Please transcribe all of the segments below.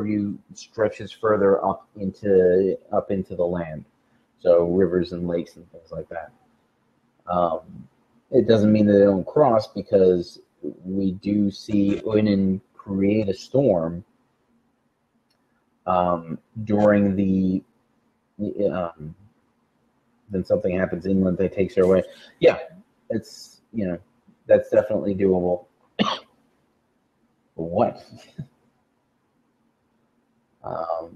purview stretches further up into the land, so rivers and lakes and things like that. It doesn't mean that they don't cross, because we do see Uinen create a storm during the then something happens inland that takes her away. Yeah, it's, that's definitely doable. What?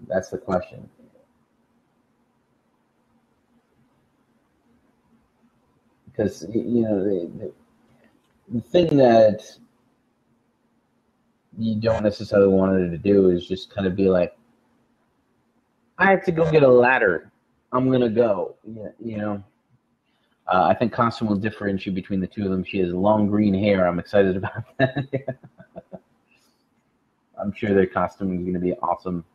That's the question. Because, the thing that you don't necessarily want her to do is just kind of be like, I have to go get a ladder. I'm going to go. I think costume will differentiate between the two of them. She has long green hair. I'm excited about that. I'm sure their costume is going to be awesome.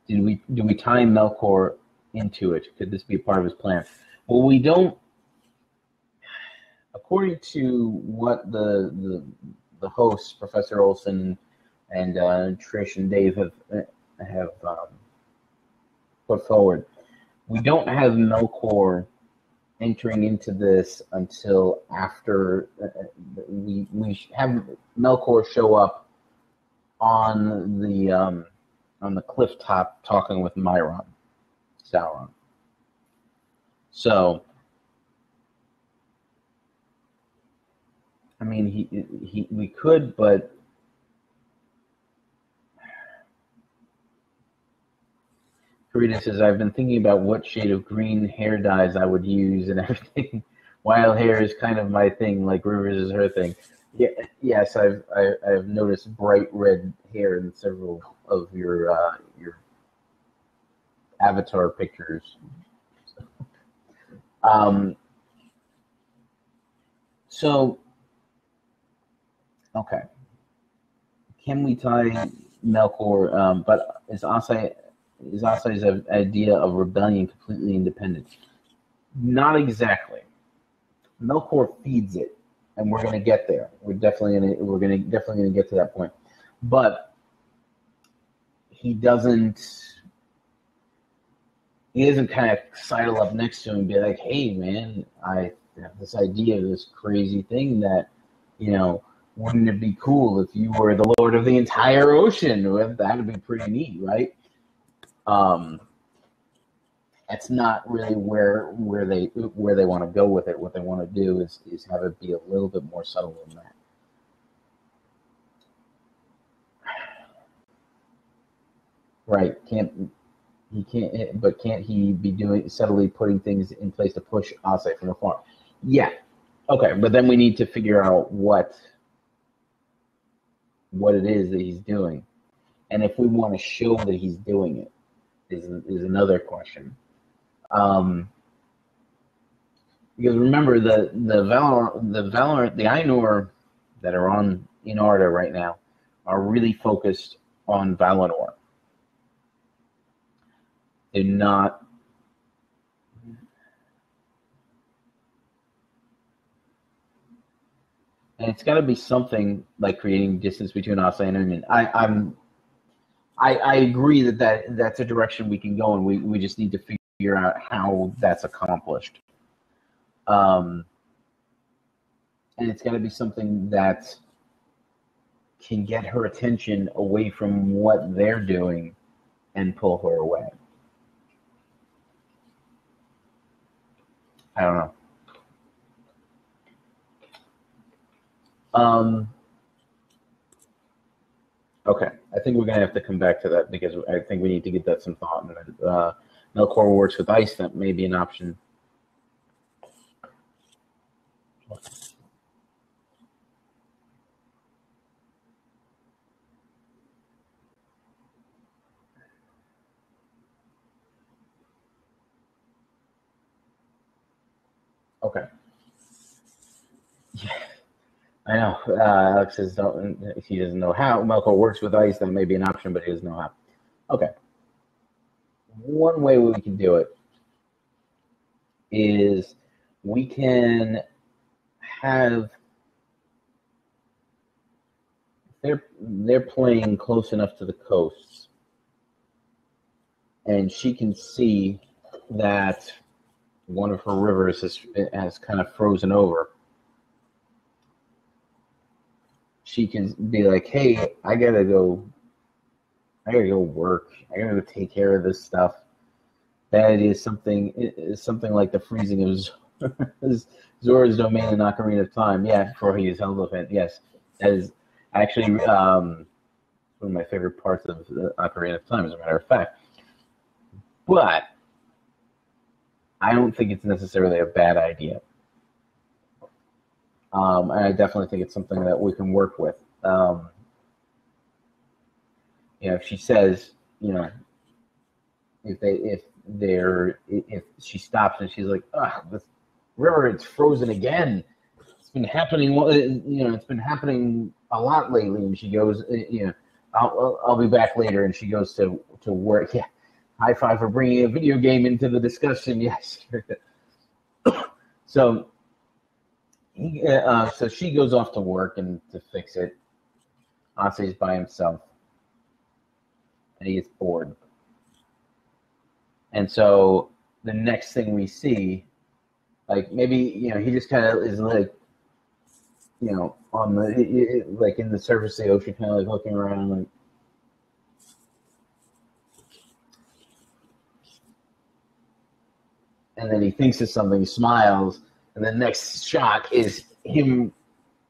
Do we tie Melkor into it? Could this be a part of his plan? Well, we don't. According to what the hosts, Professor Olsen and Trish and Dave have put forward, we don't have Melkor entering into this until after we have Melkor show up on the cliff top talking with Sauron. So, I mean, we could, but Karita says, I've been thinking about what shade of green hair dyes I would use and everything. Wild hair is kind of my thing, like Rivers is her thing. Yeah, yes, I've noticed bright red hair in several of your avatar pictures. So, okay. Can we tie Melkor? But is Asai's idea of rebellion completely independent? Not exactly. Melkor feeds it, and we're going to get there. We're definitely going to get to that point. But he doesn't kind of sidle up next to him and be like, "Hey, man, I have this idea, this crazy thing that, wouldn't it be cool if you were the lord of the entire ocean? That would be pretty neat, right?" That's not really where they want to go with it. What they want to do is have it be a little bit more subtle than that. Right? Can't he be subtly putting things in place to push Asai from afar? Yeah. Okay, but then we need to figure out what it is that he's doing, and if we want to show that he's doing it is another question. Because remember, the Ainur that are in Arda right now are really focused on Valinor. They're not. And it's got to be something like creating distance between Asai and Uinen. I agree that's a direction we can go, and we just need to figure out how that's accomplished. And it's got to be something that can get her attention away from what they're doing and pull her away. I don't know. Okay, I think we're going to have to come back to that because I think we need to give that some thought. And Melkor works with ice, that may be an option. Okay. Yeah. I know. Alex says he doesn't know how. Melkor works with ice. That may be an option, but he doesn't know how. Okay. One way we can do it is we can have they're playing close enough to the coast, and she can see that one of her rivers has kind of frozen over. She can be like, "Hey, I gotta go work. I gotta go take care of this stuff." That is something like the freezing of Zora's domain in Ocarina of Time. Yeah, before he is Elephant. Yes, that is actually one of my favorite parts of the Ocarina of Time, as a matter of fact. But I don't think it's necessarily a bad idea. And I definitely think it's something that we can work with. If she says, if she stops and she's like, this river, it's frozen again. It's been happening, it's been happening a lot lately. And she goes, I'll be back later. And she goes to work. Yeah. High five for bringing a video game into the discussion. Yes. So she goes off to work and to fix it. Ase's by himself. And he gets bored. And so the next thing we see, like maybe, he just kind of is like, on the, like in the surface of the ocean, kind of like looking around, like, and then he thinks of something, he smiles, and the next shot is him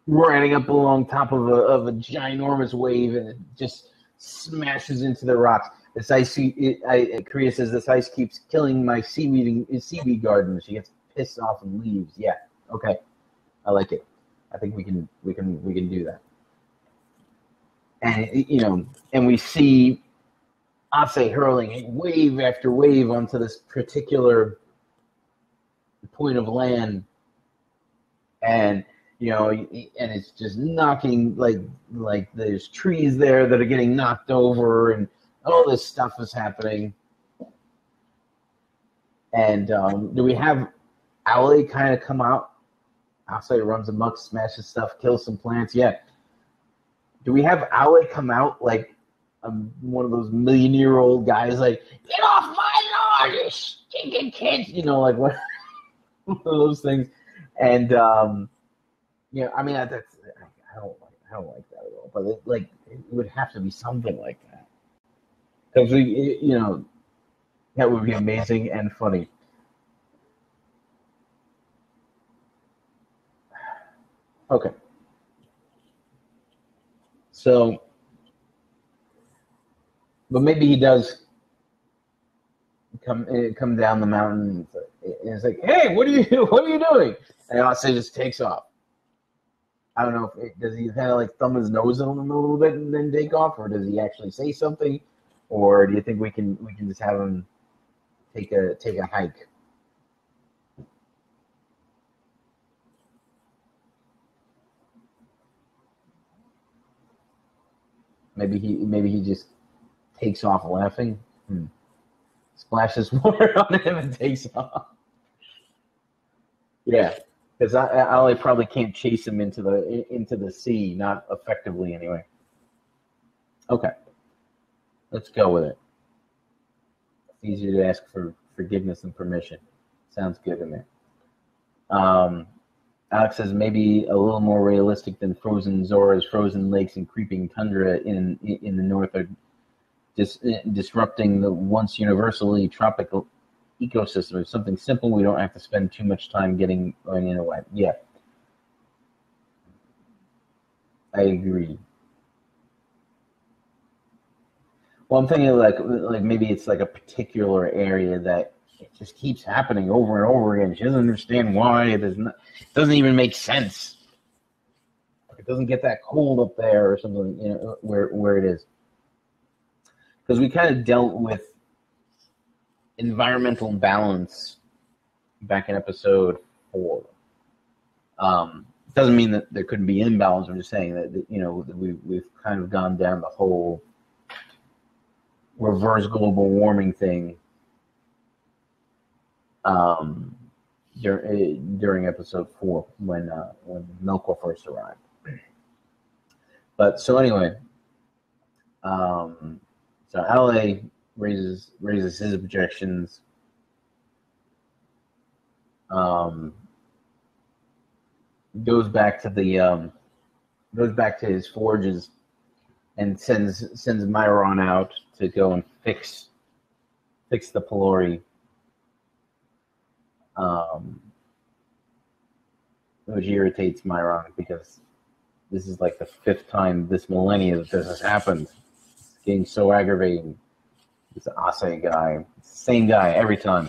riding up along top of a ginormous wave, and it just smashes into the rocks. This ice, Kriya says, this ice keeps killing my seaweed garden. She gets pissed off and leaves. Yeah, okay, I like it. I think we can do that. And and we see Ase hurling wave after wave onto this particular point of land, and and it's just knocking, like there's trees there that are getting knocked over, and all this stuff is happening. And do we have Owly kind of come out? Ase runs amok, smashes stuff, kills some plants. Yeah. Do we have Owly come out like one of those million-year-old guys, like, get off my lawn, you stinking kids, like what? One of those things. And I mean, I don't like that at all. But it would have to be something like that, because that would be amazing and funny. Okay. So, but maybe he does come down the mountain, and it's like, hey, what are you doing? And Ase just takes off. I don't know does he kind of like thumb his nose on him a little bit and then take off, or does he actually say something, or do you think we can just have him take a hike? Maybe he just takes off laughing. Splashes water on him and takes off. Yeah, because I probably can't chase him into the sea, not effectively anyway. Okay, let's go with it. It's easier to ask for forgiveness and permission. Sounds good to me. Alex says maybe a little more realistic than frozen Zora's frozen lakes and creeping tundra in the north are disrupting the once universally tropical ecosystem. It's something simple. We don't have to spend too much time going in a way. Yeah, I agree. Well, I'm thinking like maybe it's like a particular area that it just keeps happening over and over again. She doesn't understand why. It doesn't even make sense. It doesn't get that cold up there or something, where it is. Because we kind of dealt with environmental balance back in episode 4. Doesn't mean that there couldn't be imbalance. I'm just saying that we've kind of gone down the whole reverse global warming thing during episode 4 when Melkor first arrived. But so anyway, so LA raises his objections. Goes back to his forges and sends Myron out to go and fix the pillory. Which irritates Myron because this is like the 5th time this millennia that this has happened. It's getting so aggravating. This Ase guy, it's the same guy every time,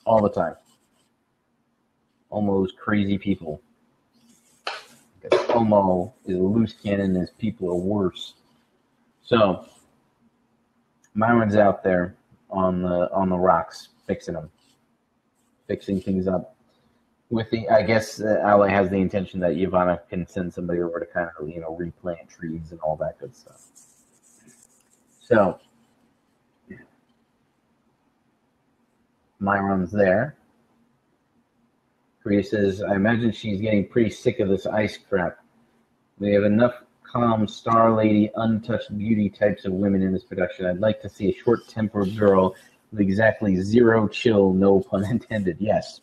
all the time. Almost crazy people. Because Homo is a loose cannon, his people are worse. So Myron's out there on the rocks fixing things up. With I guess Ale has the intention that Ivana can send somebody over to kind of replant trees and all that good stuff. So Myron's there. Korea says, I imagine she's getting pretty sick of this ice crap. We have enough calm, star lady, untouched beauty types of women in this production. I'd like to see a short-tempered girl with exactly zero chill, no pun intended. Yes,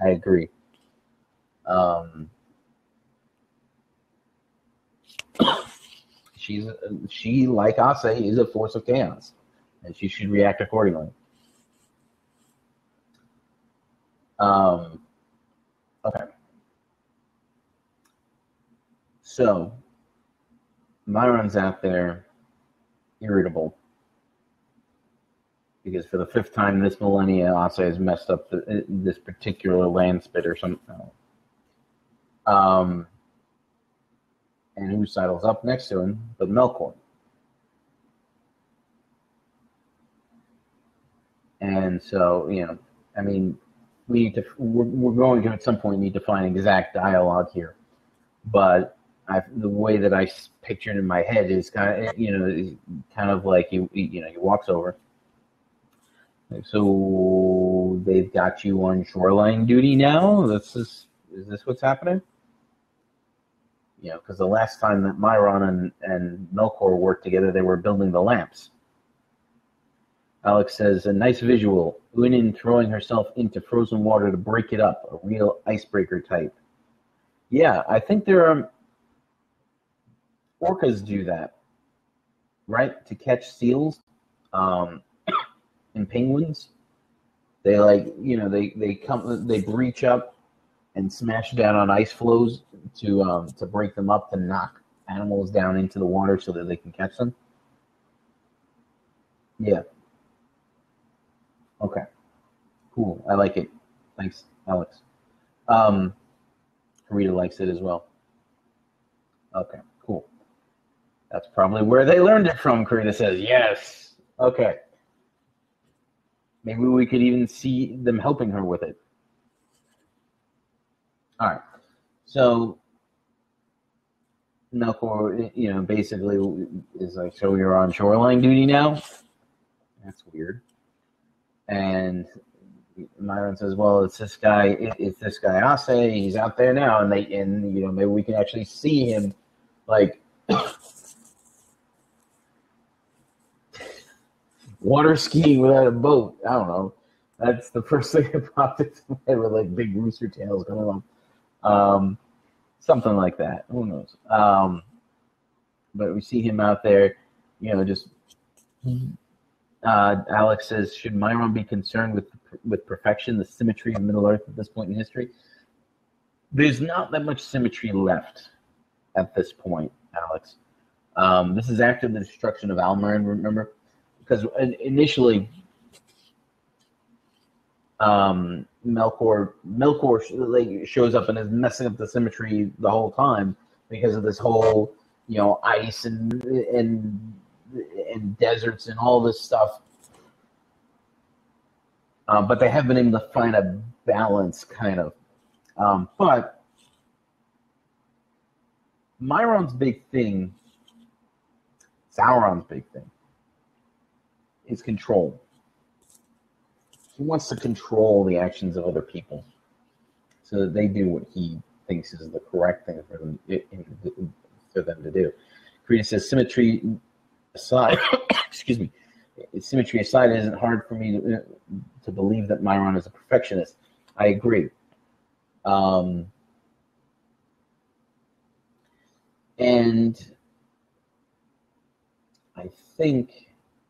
I agree. She, like Ase, is a force of chaos, and she should react accordingly. Okay. So, Myron's out there irritable because for the 5th time this millennia, Ase has messed up this particular land spit or something. And who sidles up next to him but Melkor? And so, I mean, we're going to at some point need to find exact dialogue here, but the way that I pictured in my head is kind of like he walks over. So they've got you on shoreline duty now. Is this what's happening? Because the last time that Myron and Melkor worked together, they were building the lamps. Alex says, a nice visual. Unin throwing herself into frozen water to break it up. A real icebreaker type. Yeah, I think there are... Orcas do that, right? To catch seals and penguins. They they breach up and smash down on ice floes to break them up, to knock animals down into the water so that they can catch them. Yeah. Okay. Cool. I like it. Thanks, Alex. Rita likes it as well. Okay, cool. That's probably where they learned it from, Karita says. Yes. Okay. Maybe we could even see them helping her with it. All right. So Melkor, basically is like, so you're on shoreline duty now? That's weird. And Myron says, well, it's this guy Ase, he's out there now, and maybe we can actually see him like water skiing without a boat. I don't know. That's the first thing that popped into my head, with like big rooster tails going on. Something like that. Who knows? But we see him out there, just Alex says, should Myron be concerned with perfection, the symmetry of Middle-earth at this point in history? There's not that much symmetry left at this point, Alex. This is after the destruction of Almarin, remember? Because initially, Melkor shows up and is messing up the symmetry the whole time because of this whole, ice and deserts and all this stuff. But they have been able to find a balance, kind of. But Myron's big thing, Sauron's big thing, is control. He wants to control the actions of other people so that they do what he thinks is the correct thing for them for them to do. Karina says, symmetry aside, excuse me, symmetry aside, it isn't hard for me to believe that Myron is a perfectionist. I agree. And I think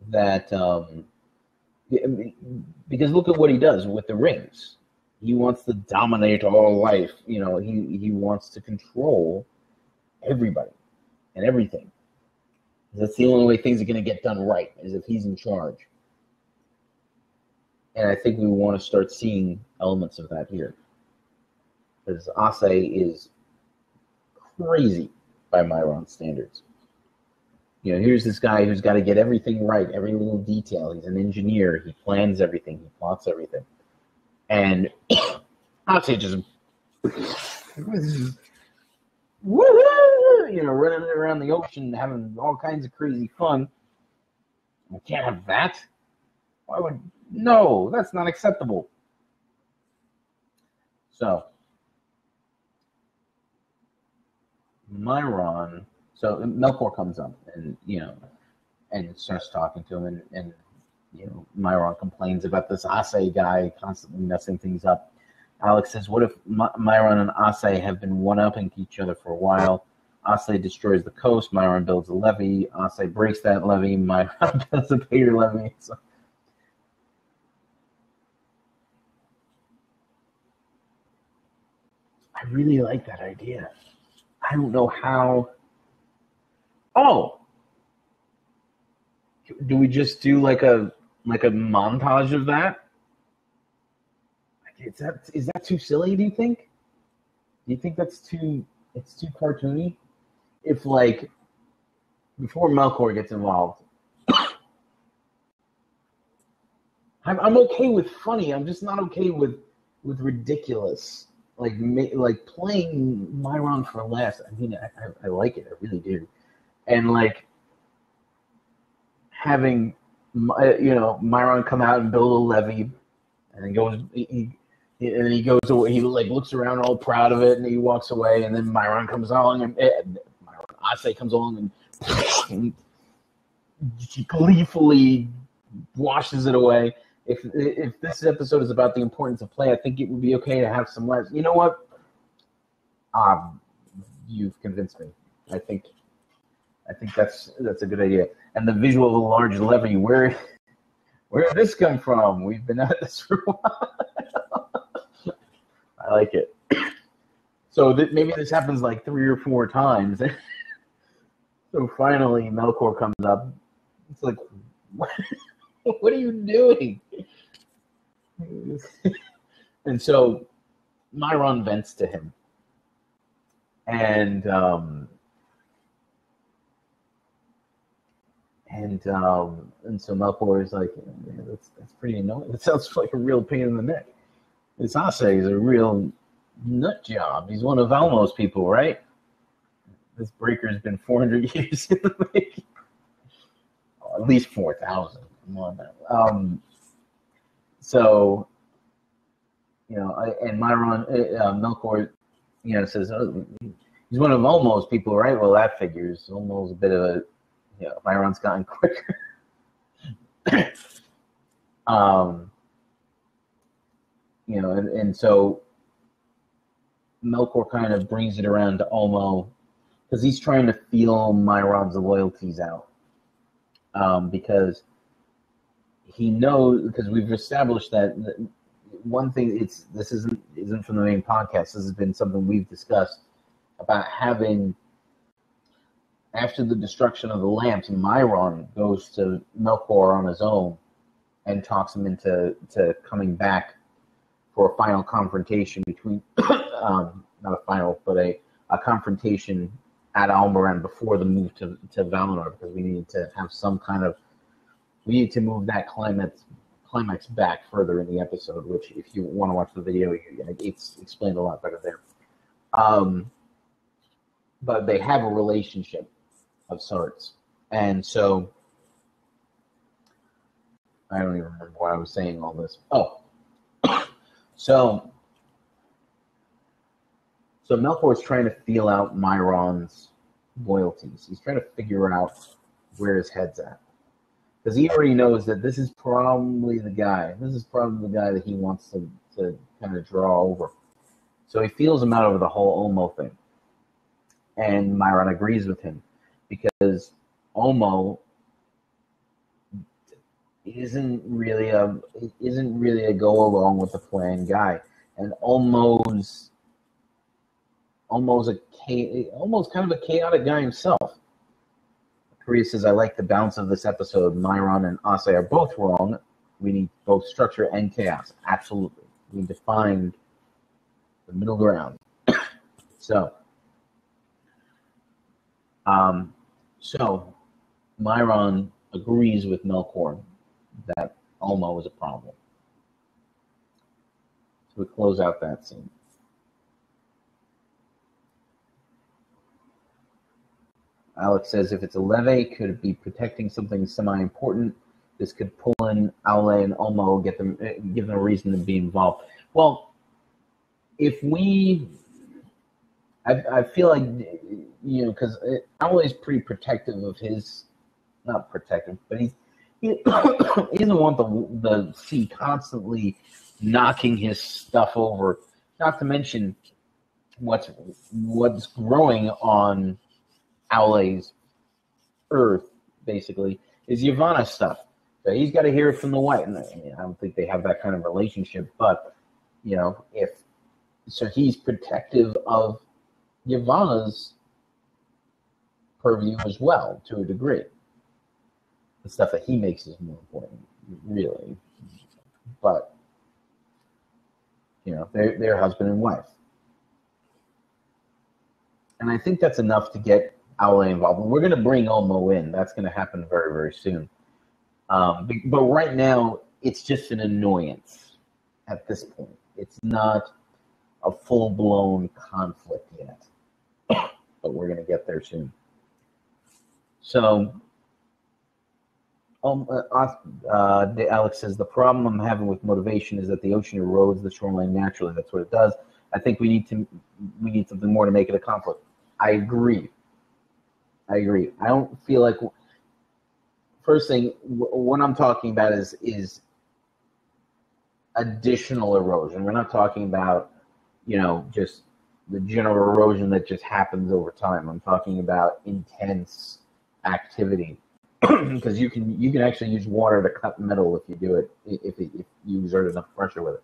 that because look at what he does with the rings. He wants to dominate all life. You know, he wants to control everybody and everything. That's the only way things are going to get done right, is if he's in charge. And I think we want to start seeing elements of that here. Because Ase is crazy by Myron standards. You know, here's this guy who's got to get everything right, every little detail. He's an engineer. He plans everything. He plots everything. And Ase just, woohoo! You know, running around the ocean, having all kinds of crazy fun. I can't have that. Why would... No, that's not acceptable. So, Myron... So, Melkor comes up and, you know, and starts talking to him, and you know, Myron complains about this Ase guy constantly messing things up. Alex says, what if Myron and Ase have been one-upping each other for a while? Ase destroys the coast, Myron builds a levee, Ase breaks that levee, Myron builds a bigger levee. So. I really like that idea. I don't know how... Oh! Do we just do like a montage of that? Is that too silly, do you think? Do you think it's too cartoony? If, like, before Melkor gets involved, I'm okay with funny. I'm just not okay with ridiculous. Like playing Myron for laughs. I mean, I like it. I really do. And like having, you know, Myron come out and build a levee, and then goes. He goes away. He like looks around all proud of it, and he walks away. And then Myron comes along, and Ase comes along and gleefully washes it away. If this episode is about the importance of play, I think it would be okay to have some laughs. You know what? You've convinced me. I think that's a good idea. And the visual of a large levee. Where did this come from? We've been at this for a while. I like it. So maybe this happens like 3 or 4 times. So finally, Melkor comes up. It's like, what are you doing? And so Myron vents to him. And so Melkor is like, man, that's pretty annoying. That sounds like a real pain in the neck. This Ase is a real nut job. He's one of Elmo's people, right? This breaker's been 400 years in the making. Oh, at least 4,000. Come on. So, you know, and Myron, Melkor, you know, says, oh, he's one of Elmo's people, right? Well, that figures. Elmo's a bit of a, you know, Myron's gotten quicker. You know, and so Melkor kind of brings it around to Elmo because he's trying to feel Myron's loyalties out. Because he knows, because we've established that one thing, this isn't from the main podcast. This has been something we've discussed about having, after the destruction of the lamps, Myron goes to Melkor on his own and talks him into coming back for a final confrontation between, not a final, but a confrontation at Almoran before the move to Valinor, because we needed to have some kind of, we need to move that climax back further in the episode, which if you want to watch the video, it's explained a lot better there. But they have a relationship of sorts. And so, I don't even remember why I was saying all this. Oh, so Melkor's trying to feel out Myron's loyalties. He's trying to figure out where his head's at. Because he already knows that this is probably the guy. This is probably the guy that he wants to kind of draw over. So he feels him out over the whole Olmo thing. And Myron agrees with him because Olmo isn't really a go along with the plan guy. And almost kind of a chaotic guy himself. Korea says, I like the balance of this episode. Myron and Ase are both wrong. We need both structure and chaos. Absolutely. We need to find the middle ground. So Myron agrees with Melkor that Olmo is a problem. So we close out that scene. Alex says, if it's a levee, could it be protecting something semi-important? This could pull in Aule and Olmo, give them a reason to be involved. Well, if we, I feel like, because Aule is pretty protective of his, not protective, but he doesn't want the sea constantly knocking his stuff over. Not to mention what's growing on Aule's Earth, basically, is Yavanna stuff. So he's got to hear it from the White. And I don't think they have that kind of relationship, but, so he's protective of Yavanna's purview as well, to a degree. The stuff that he makes is more important, really. But, they're husband and wife. And I think that's enough to get Aule involved. We're going to bring Olmo in. That's going to happen very, very soon. But right now, it's just an annoyance at this point. It's not a full-blown conflict yet. But we're going to get there soon. So, Alex says, the problem I'm having with motivation is that the ocean erodes the shoreline naturally. That's what it does. I think we need something more to make it a conflict. I agree. I don't feel like, first thing, what I'm talking about is additional erosion. We're not talking about, just the general erosion that just happens over time. I'm talking about intense activity, because you can actually use water to cut metal if you do it, if you exert enough pressure with it.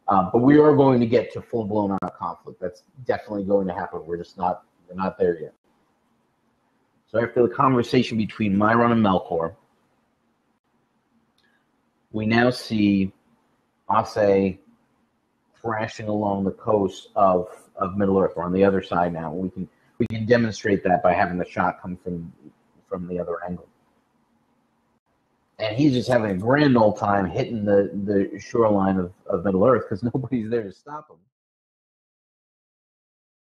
But we are going to get to full-blown conflict. That's definitely going to happen. We're not there yet. So after the conversation between Myron and Melkor, we now see Ase crashing along the coast of Middle-earth. We're on the other side now. We can demonstrate that by having the shot come from the other angle. And he's just having a grand old time hitting the shoreline of Middle-earth because nobody's there to stop him.